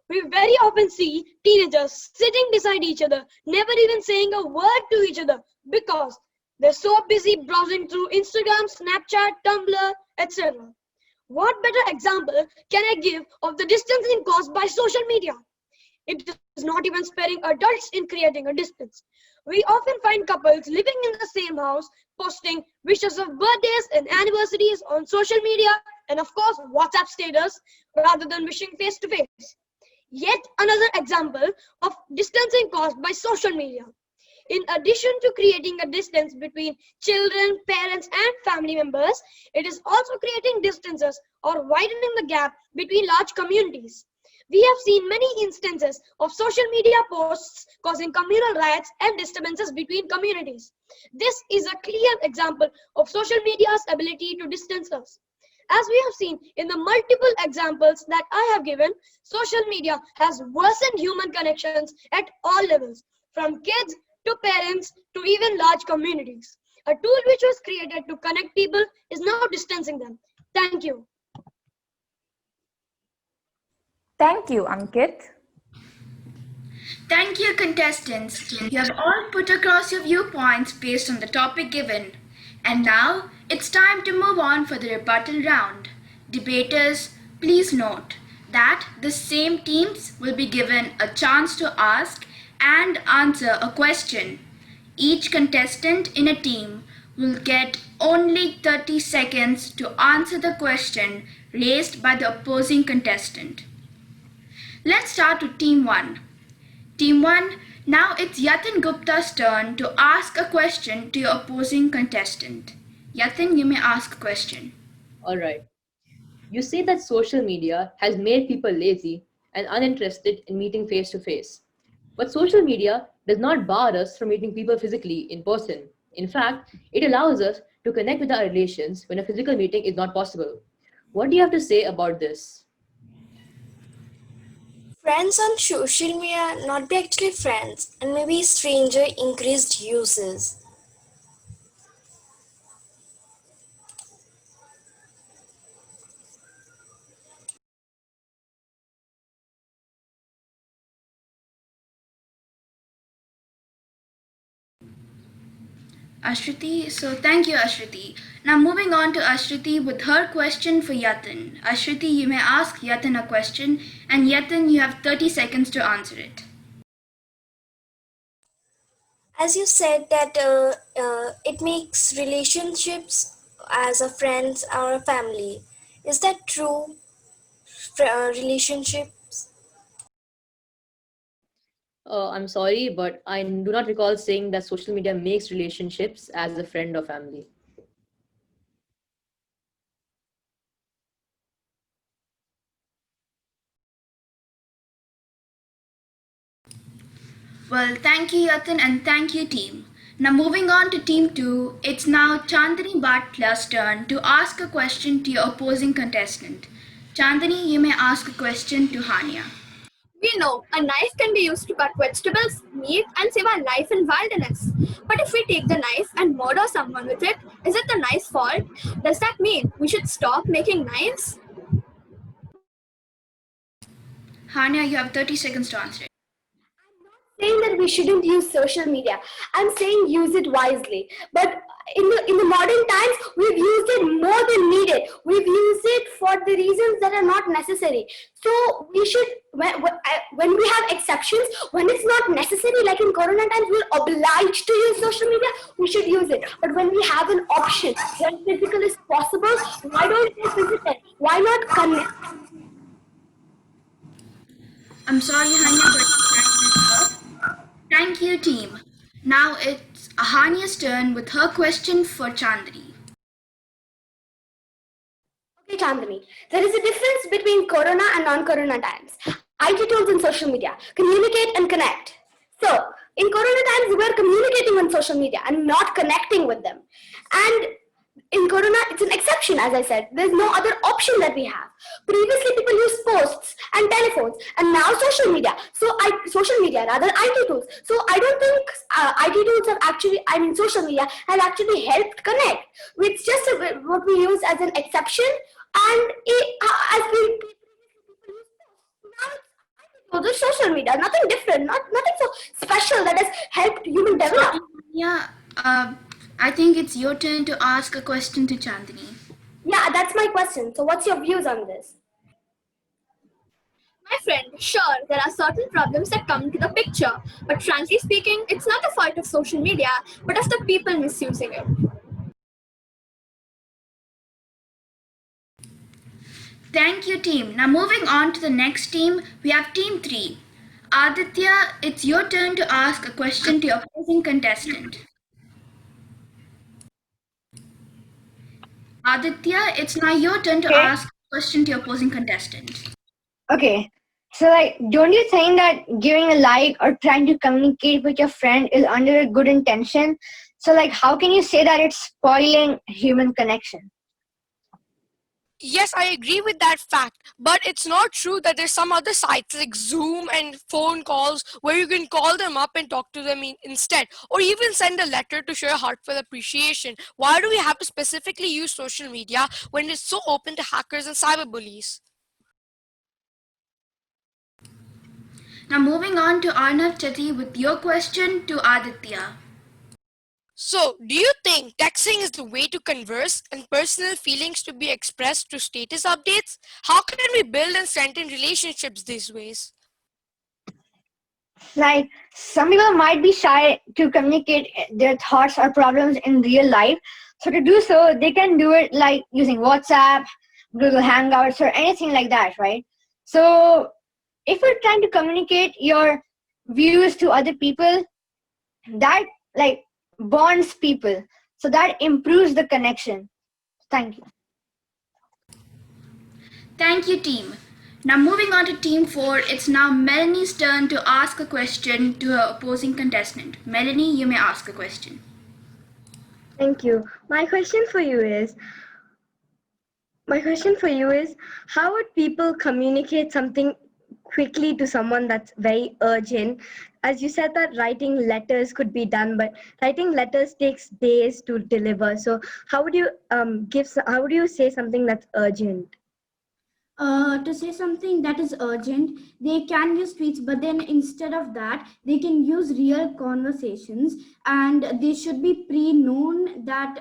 We very often see teenagers sitting beside each other, never even saying a word to each other because they're so busy browsing through Instagram, Snapchat, Tumblr, etc. What better example can I give of the distancing caused by social media? It is not even sparing adults in creating a distance. We often find couples living in the same house posting wishes of birthdays and anniversaries on social media and of course WhatsApp status rather than wishing face to face. Yet another example of distancing caused by social media. In addition to creating a distance between children, parents, and family members, it is also creating distances or widening the gap between large communities. We have seen many instances of social media posts causing communal riots and disturbances between communities. This is a clear example of social media's ability to distance us. As we have seen in the multiple examples that I have given, social media has worsened human connections at all levels, from kids to parents to even large communities. A tool which was created to connect people is now distancing them. Thank you. Thank you, Ankit. Thank you, contestants. You have all put across your viewpoints based on the topic given. And now It's time to move on for the rebuttal round. Debaters, please note that the same teams will be given a chance to ask and answer a question. Each contestant in a team will get only 30 seconds to answer the question raised by the opposing contestant. Let's start with Team 1. Team 1, now it's Yatin Gupta's turn to ask a question to your opposing contestant. Yatin, you may ask a question. All right. You say that social media has made people lazy and uninterested in meeting face to face. But social media does not bar us from meeting people physically in person. In fact, it allows us to connect with our relations when a physical meeting is not possible. What do you have to say about this? Friends on social media not be actually friends and maybe stranger increased uses. Ashriti, so thank you, Ashriti. Now moving on to Ashriti with her question for Yatin. Ashriti, you may ask Yatin a question, and Yatin, you have 30 seconds to answer it. As you said that it makes relationships as a friends or a family. Is that true? Relationships? I'm sorry, but I do not recall saying that social media makes relationships as a friend or family. Well, thank you, Yatin, and thank you, team. Now, moving on to Team 2, it's now Chandani Bhatla's turn to ask a question to your opposing contestant. Chandani, you may ask a question to Hania. We know a knife can be used to cut vegetables, meat, and save our life in wilderness. But if we take the knife and murder someone with it, is it the knife's fault? Does that mean we should stop making knives? Hania, you have 30 seconds to answer it. Saying that we shouldn't use social media. I'm saying use it wisely. But in the modern times, we've used it more than needed. We've used it for the reasons that are not necessary. So we should, when we have exceptions, when it's not necessary, like in Corona times, we're obliged to use social media, we should use it. But when we have an option, when physical is possible, why don't we physical? Why not connect? I'm sorry, Hania, but time is up. Thank you, team. Now it's Hania's turn with her question for Chandani. Okay, Chandani, there is a difference between Corona and non-Corona times. IT tools and social media communicate and connect. So, in Corona times, we are communicating on social media and not connecting with them. And in Corona, it's an exception, as I said. There's no other option that we have. Previously, people used posts and telephones, and now social media. Social media, rather IT tools. So I don't think IT tools have actually, social media has actually helped connect. It's just what we use as an exception, and as we now it's social media, nothing different, nothing so special that has helped human develop. Yeah, I think it's your turn to ask a question to Chandani. Yeah, that's my question. So what's your views on this? My friend, sure, there are certain problems that come to the picture, but frankly speaking, it's not a fault of social media, but of the people misusing it. Thank you, team. Now moving on to the next team, we have Team 3. Aditya, it's your turn to ask a question to your opposing contestant. Aditya, it's now your turn to ask a question to your opposing contestant. Okay. So, don't you think that giving a like or trying to communicate with your friend is under a good intention? So, how can you say that it's spoiling human connection? Yes, I agree with that fact, but it's not true that there's some other sites like Zoom and phone calls where you can call them up and talk to them instead, or even send a letter to show your heartfelt appreciation. Why do we have to specifically use social media when it's so open to hackers and cyberbullies? Now moving on to Arnav Chetty with your question to Aditya. So, do you think texting is the way to converse and personal feelings to be expressed through status updates? How can we build and strengthen relationships these ways? Like some people might be shy to communicate their thoughts or problems in real life. So to do so, they can do it like using WhatsApp, Google Hangouts, or anything like that, right? So if you're trying to communicate your views to other people, that like bonds people. So that improves the connection. Thank you. Thank you, team. Now moving on to team 4, it's now Melanie's turn to ask a question to her opposing contestant. Melanie, you may ask a question. Thank you. My question for you is how would people communicate something quickly to someone that's very urgent? As you said that writing letters could be done, but writing letters takes days to deliver. So how would you how would you say something that's urgent? To say something that is urgent, they can use tweets, but then instead of that, they can use real conversations, and they should be pre-known that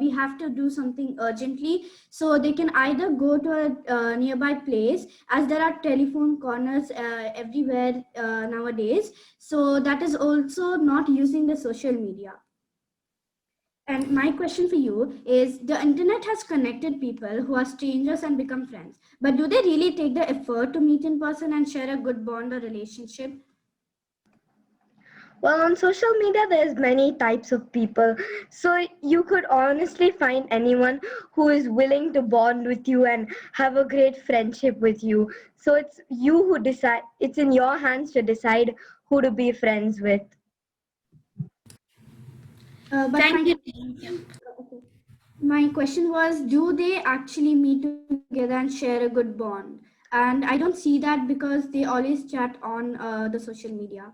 we have to do something urgently. So they can either go to a nearby place, as there are telephone corners everywhere nowadays. So that is also not using the social media. And my question for you is, the internet has connected people who are strangers and become friends. But do they really take the effort to meet in person and share a good bond or relationship? Well, on social media, there's many types of people. So you could honestly find anyone who is willing to bond with you and have a great friendship with you. So it's you who decide, it's in your hands to decide who to be friends with. Thank you, My question was, do they actually meet together and share a good bond? And I don't see that because they always chat on the social media.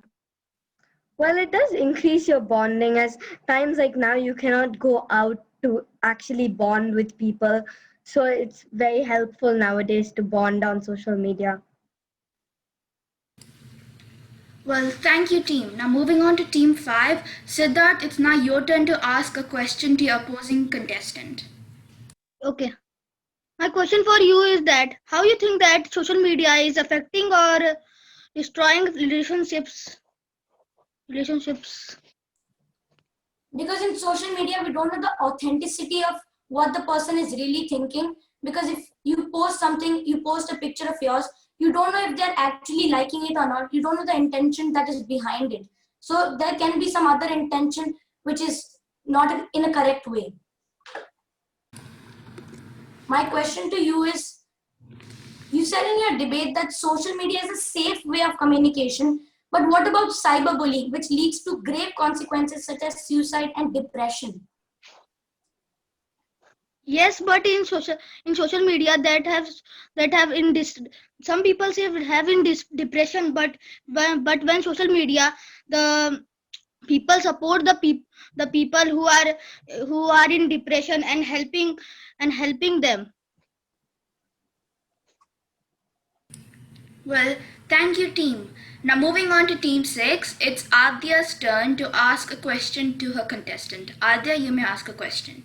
Well, it does increase your bonding as times like now you cannot go out to actually bond with people. So it's very helpful nowadays to bond on social media. Well, thank you, team. Now moving on to team 5. Siddharth, it's now your turn to ask a question to your opposing contestant. Okay. My question for you is that how you think that social media is affecting or destroying relationships? Because in social media we don't know the authenticity of what the person is really thinking, because if you post something, you post a picture of yours, you don't know if they're actually liking it or not. You don't know the intention that is behind it, so there can be some other intention which is not in a correct way. My question to you is, you said in your debate that social media is a safe way of communication, but what about cyberbullying, which leads to grave consequences such as suicide and depression? Yes, but in social media that have in this, some people say have in this depression, but when social media, the people support the people who are in depression and helping them. Well, thank you, team. Now moving on to team 6, it's Adya's turn to ask a question to her contestant. Adya, you may ask a question.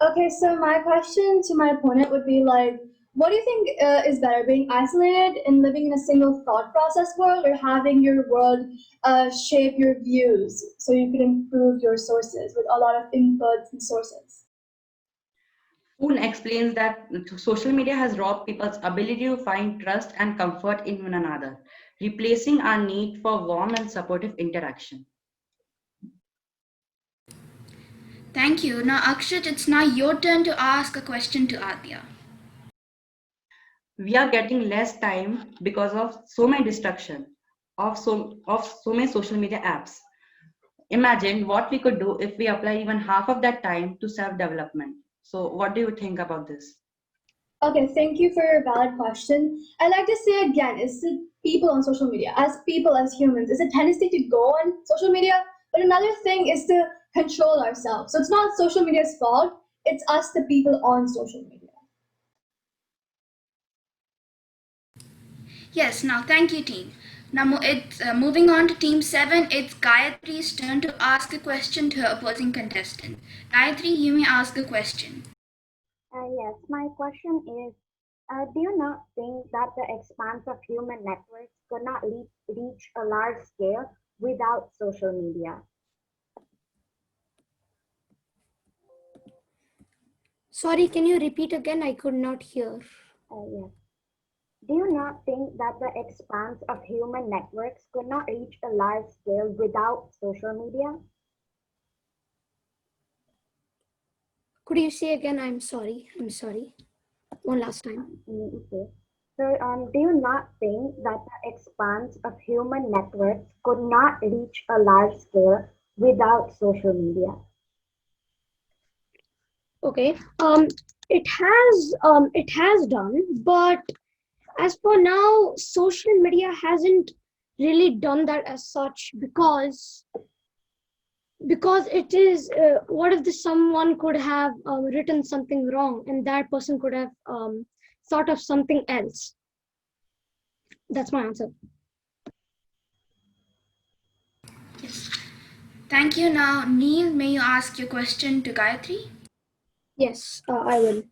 Okay, so my question to my opponent would be like, what do you think is better, being isolated and living in a single thought process world, or having your world shape your views so you can improve your sources with a lot of inputs and sources? Poon explains that social media has robbed people's ability to find trust and comfort in one another, replacing our need for warm and supportive interaction. Thank you. Now, Akshat, it's now your turn to ask a question to Adya. We are getting less time because of so many distraction of so many social media apps. Imagine what we could do if we apply even half of that time to self-development. So what do you think about this? Okay, thank you for your valid question. I'd like to say again, is it people on social media, as people, as humans, it's a tendency to go on social media, but another thing is to control ourselves. So it's not social media's fault, it's us, the people on social media. Yes, now thank you, team. Now it's moving on to team 7. It's Gayatri's turn to ask a question to her opposing contestant. Gayatri, you may ask a question. Yes, my question is, do you not think that the expanse of human networks could not reach a large scale without social media? Sorry, can you repeat again? I could not hear. Yes. Do you not think that the expanse of human networks could not reach a large scale without social media? Could you say again? I'm sorry. One last time. Okay. So, do you not think that the expanse of human networks could not reach a large scale without social media? Okay. It has done, but as for now, social media hasn't really done that as such because it is what if someone could have written something wrong and that person could have thought of something else. That's my answer. Thank you. Now, Neil, may you ask your question to Gayatri? Yes, I will.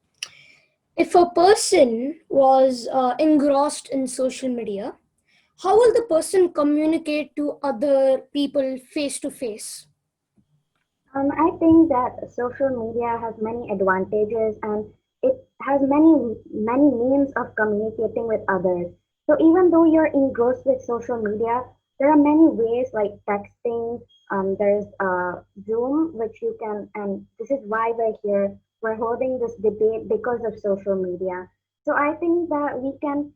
If a person was engrossed in social media, how will the person communicate to other people face to face? I think that social media has many advantages and it has many means of communicating with others. So even though you're engrossed with social media, there are many ways like texting. There's Zoom, which you can, and this is why we're here. We're holding this debate because of social media. So I think that we can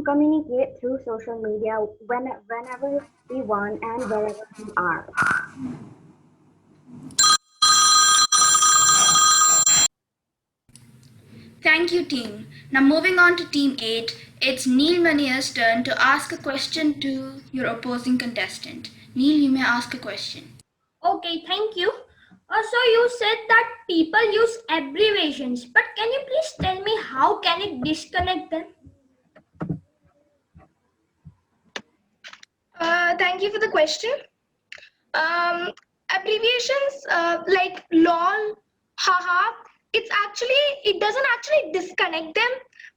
communicate through social media whenever we want and wherever we are. Thank you, team. Now, moving on to team 8, it's Neil Manier's turn to ask a question to your opposing contestant. Neil, you may ask a question. Okay, thank you. So you said that people use abbreviations, but can you please tell me how can it disconnect them? Thank you for the question. Abbreviations like lol, haha, it doesn't actually disconnect them,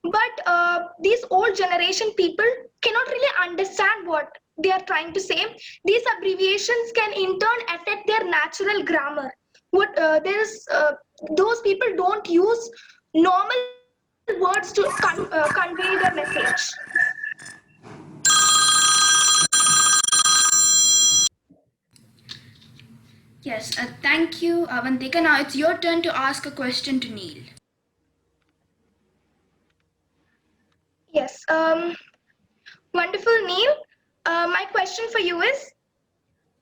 but these old generation people cannot really understand what they are trying to say. These abbreviations can in turn affect their natural grammar. Those people don't use normal words to convey their message. Yes, thank you, Avantika. Now it's your turn to ask a question to Neil. Yes. Wonderful, Neil. My question for you is,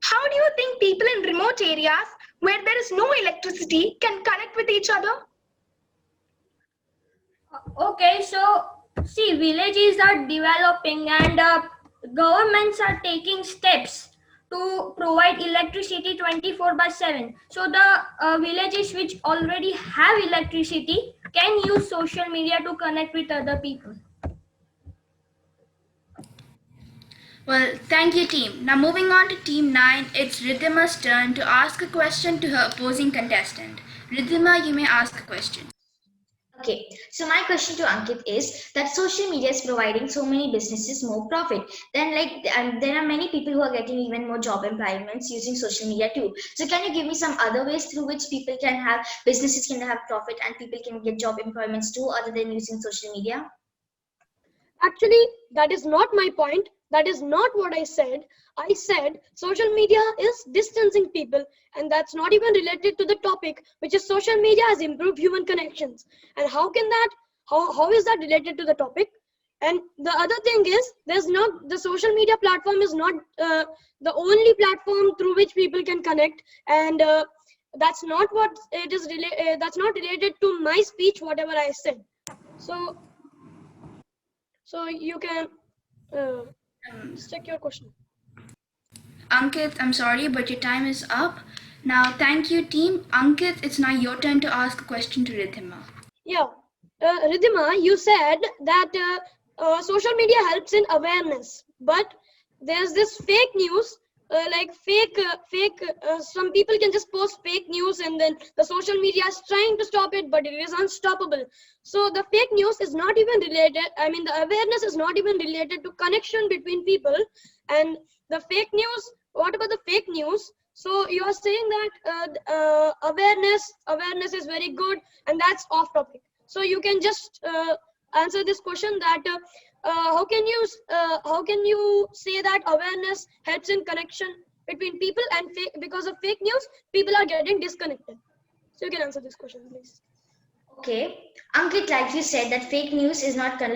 how do you think people in remote areas where there is no electricity can connect with each other? Okay, so see, villages are developing and governments are taking steps to provide electricity 24/7. So the villages which already have electricity can use social media to connect with other people. Well, thank you, team. Now, moving on to team 9, it's Ridhima's turn to ask a question to her opposing contestant. Ridhima, you may ask a question. Okay, so my question to Ankit is that social media is providing so many businesses more profit. Then, there are many people who are getting even more job employments using social media too. So, can you give me some other ways through which businesses can have profit and people can get job employments too, other than using social media? Actually, that is not my point. That is not what I said. I said social media is distancing people, and that's not even related to the topic, which is social media has improved human connections. And how is that related to the topic? And the other thing is, the social media platform is not the only platform through which people can connect, and that's not what it is. That's not related to my speech, whatever I said. So you can check your question. Ankit, I'm sorry, but your time is up. Now, thank you, team. Ankit, it's now your turn to ask a question to Ridhima. Yeah, Ridhima, you said that social media helps in awareness, but there's this fake news, some people can just post fake news and then the social media is trying to stop it, but it is unstoppable. So the fake news is not even related. I mean, the awareness is not even related to connection between people. And the fake news, what about the fake news? So you are saying that awareness is very good, and that's off topic. So you can just answer this question that how can you say that awareness helps in connection between people, and because of fake news people are getting disconnected? So you can answer this question, please. Okay, Ankit, like you said, that fake news is not but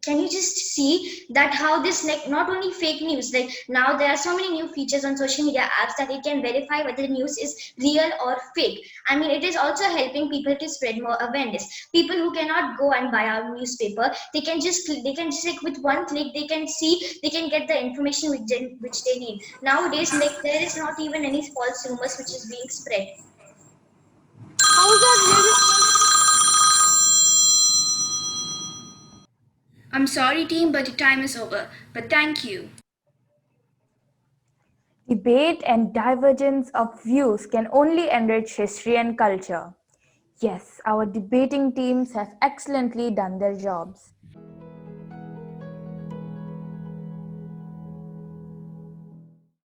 can you just see that how this, like, not only fake news, like now there are so many new features on social media apps that it can verify whether the news is real or fake. I mean, it is also helping people to spread more awareness. People who cannot go and buy our newspaper, they can just like with one click they can get the information which they need. Nowadays, like, there is not even any false rumors which is being spread. How is that related? I'm sorry, team, but your time is over. But thank you. Debate and divergence of views can only enrich history and culture. Yes, our debating teams have excellently done their jobs.